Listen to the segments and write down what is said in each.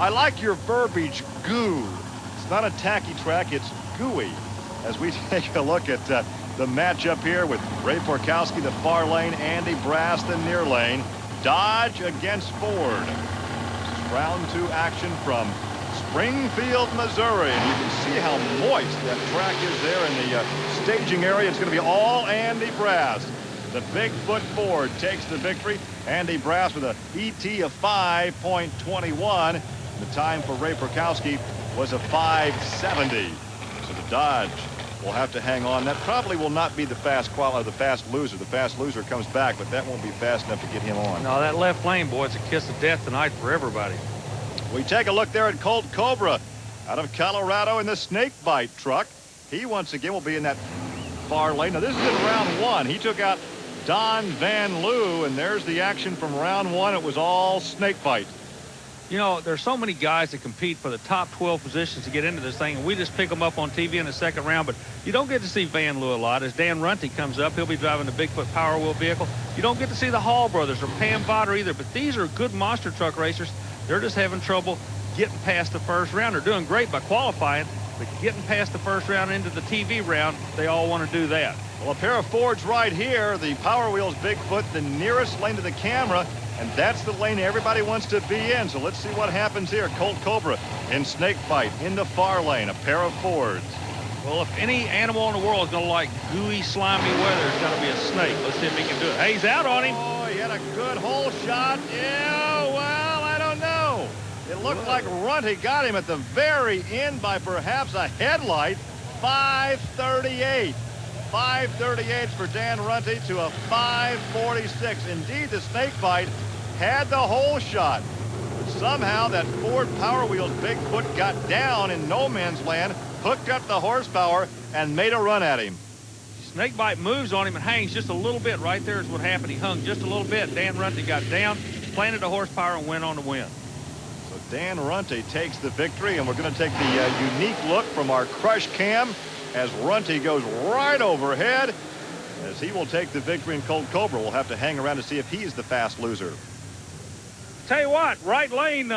I like your verbiage, goo. It's not a tacky track, it's gooey. As we take a look at the matchup here with Ray Porkowski, the far lane, Andy Brass, the near lane. Dodge against Ford. This is round 2 action from Springfield, Missouri. And you can see how moist that track is there in the staging area. It's going to be all Andy Brass. The Bigfoot Ford takes the victory. Andy Brass with a ET of 5.21. The time for Ray Porkowski was a 5.70. So the Dodge will have to hang on. That probably will not be the fast loser. The fast loser comes back, but that won't be fast enough to get him on. No, that left lane, boy, it's a kiss of death tonight for everybody. We take a look there at Colt Cobra out of Colorado in the Snakebite truck. He once again will be in that far lane. Now this is in round 1. He took out Don Van Loo, and there's the action from round 1. It was all Snakebite. You know, there's so many guys that compete for the top 12 positions to get into this thing, and we just pick them up on TV in the second round, but you don't get to see Van Loo a lot. As Dan Runte comes up, he'll be driving the Bigfoot Power Wheel vehicle. You don't get to see the Hall brothers or Pam Vodder either, but these are good monster truck racers. They're just having trouble getting past the first round. They're doing great by qualifying, but getting past the first round into the TV round, they all want to do that. Well, a pair of Fords right here. The Power Wheels Bigfoot, the nearest lane to the camera, and that's the lane everybody wants to be in. So let's see what happens here. Colt Cobra in Snakebite in the far lane, a pair of Fords. Well, if any animal in the world is going to like gooey, slimy weather, it's got to be a snake. Let's see if he can do it. Hey, he's out on him. Oh, he had a good hole shot. Yeah, well, I don't know. It looked like Runte got him at the very end by perhaps a headlight. 538. 538 for Dan Runte to a 546. Indeed, the Snakebite had the hole shot. But somehow that Ford Power Wheels Bigfoot got down in no man's land, hooked up the horsepower, and made a run at him. Snakebite moves on him and hangs just a little bit. Right there is what happened. He hung just a little bit. Dan Runte got down, planted the horsepower, and went on to win. So Dan Runte takes the victory, and we're going to take the unique look from our crush cam as Runte goes right overhead, as he will take the victory, and Colt Cobra will have to hang around to see if he's the fast loser. Tell you what, right lane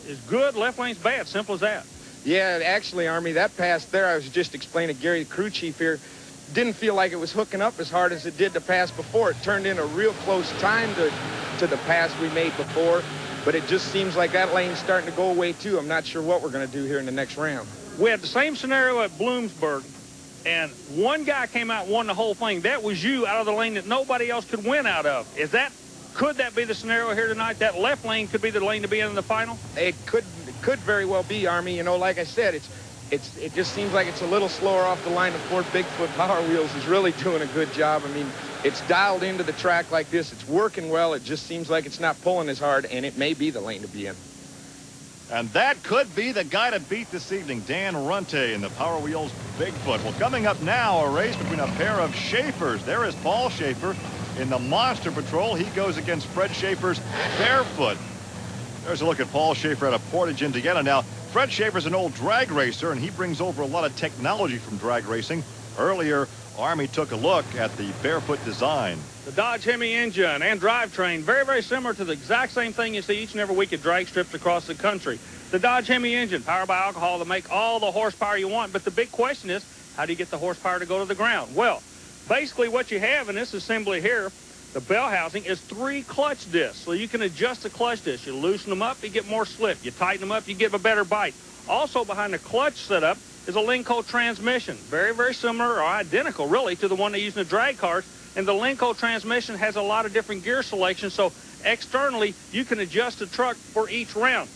is good, left lane's bad. Simple as that. Yeah, actually, Army, that pass there, I was just explaining to Gary, the crew chief here, didn't feel like it was hooking up as hard as it did the pass before. It turned in a real close time to the pass we made before, but it just seems like that lane's starting to go away, too. I'm not sure what we're going to do here in the next round. We had the same scenario at Bloomsburg, and one guy came out and won the whole thing. That was you out of the lane that nobody else could win out of. Could that be the scenario here tonight? That left lane could be the lane to be in the final? It could very well be, Army. You know, like I said, it just seems like it's a little slower off the line. The Ford Bigfoot Power Wheels is really doing a good job. I mean, it's dialed into the track like this. It's working well. It just seems like it's not pulling as hard, and it may be the lane to be in. And that could be the guy to beat this evening, Dan Runte in the Power Wheels Bigfoot. Well, coming up now, a race between a pair of Schaefers. There is Paul Schaefer in the Monster Patrol. He goes against Fred Schaefer's Barefoot. There's a look at Paul Schaefer out of Portage, Indiana. Now, Fred Schaefer's an old drag racer, and he brings over a lot of technology from drag racing. Earlier, Army took a look at the Barefoot design. The Dodge Hemi engine and drivetrain, very, very similar to the exact same thing you see each and every week at drag strips across the country. The Dodge Hemi engine, powered by alcohol to make all the horsepower you want. But the big question is, how do you get the horsepower to go to the ground? Well, basically what you have in this assembly here, the bell housing, is 3 clutch discs. So you can adjust the clutch discs. You loosen them up, you get more slip. You tighten them up, you get a better bite. Also behind the clutch setup is a Lenco transmission. Very, very similar or identical, really, to the one they use in the drag cars. And the Lenco transmission has a lot of different gear selections, so externally you can adjust the truck for each round.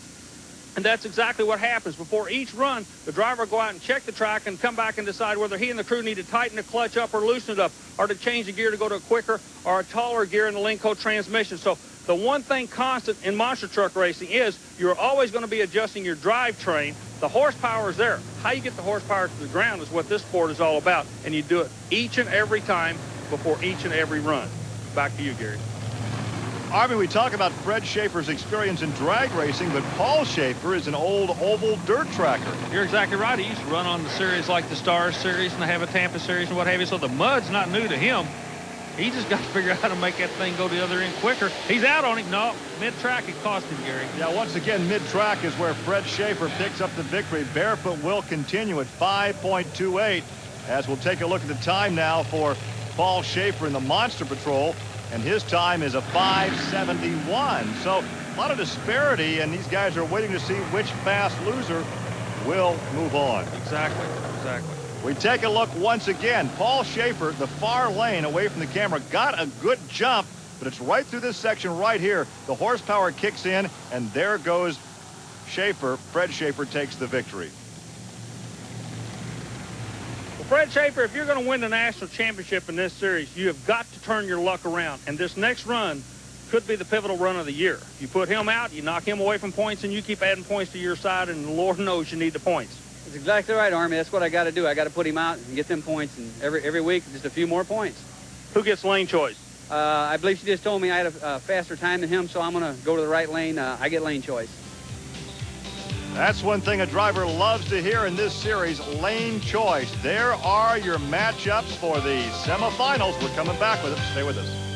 And that's exactly what happens. Before each run, the driver will go out and check the track and come back and decide whether he and the crew need to tighten the clutch up or loosen it up, or to change the gear to go to a quicker or a taller gear in the Lenco transmission. So the one thing constant in monster truck racing is you're always going to be adjusting your drivetrain. The horsepower is there. How you get the horsepower to the ground is what this sport is all about, and you do it each and every time before each and every run. Back to you, Gary. Army, we talk about Fred Schaefer's experience in drag racing, but Paul Schaefer is an old oval dirt tracker. You're exactly right. He used to run on the series like the Stars Series and the Tampa Series and what have you, so the mud's not new to him. He just got to figure out how to make that thing go the other end quicker. He's out on him. No, mid-track it cost him, Gary. Yeah, once again, mid-track is where Fred Schaefer picks up the victory. Barefoot will continue at 5.28 as we'll take a look at the time now for Paul Schaefer in the Monster Patrol, and his time is a 5:71. So a lot of disparity, and these guys are waiting to see which fast loser will move on. Exactly. We take a look once again. Paul Schaefer, the far lane away from the camera, got a good jump, but it's right through this section right here. The horsepower kicks in, and there goes Schaefer. Fred Schaefer takes the victory. Well, Fred Schaefer, if you're going to win the national championship in this series, you have got to turn your luck around, and this next run could be the pivotal run of the year. If you put him out, you knock him away from points, and you keep adding points to your side, and the Lord knows you need the points. That's exactly right, Army. That's what I got to do. I got to put him out and get them points, and every week, just a few more points. Who gets lane choice? I believe she just told me I had a faster time than him, so I'm going to go to the right lane. I get lane choice. That's one thing a driver loves to hear in this series, lane choice. There are your matchups for the semifinals. We're coming back with it. Stay with us.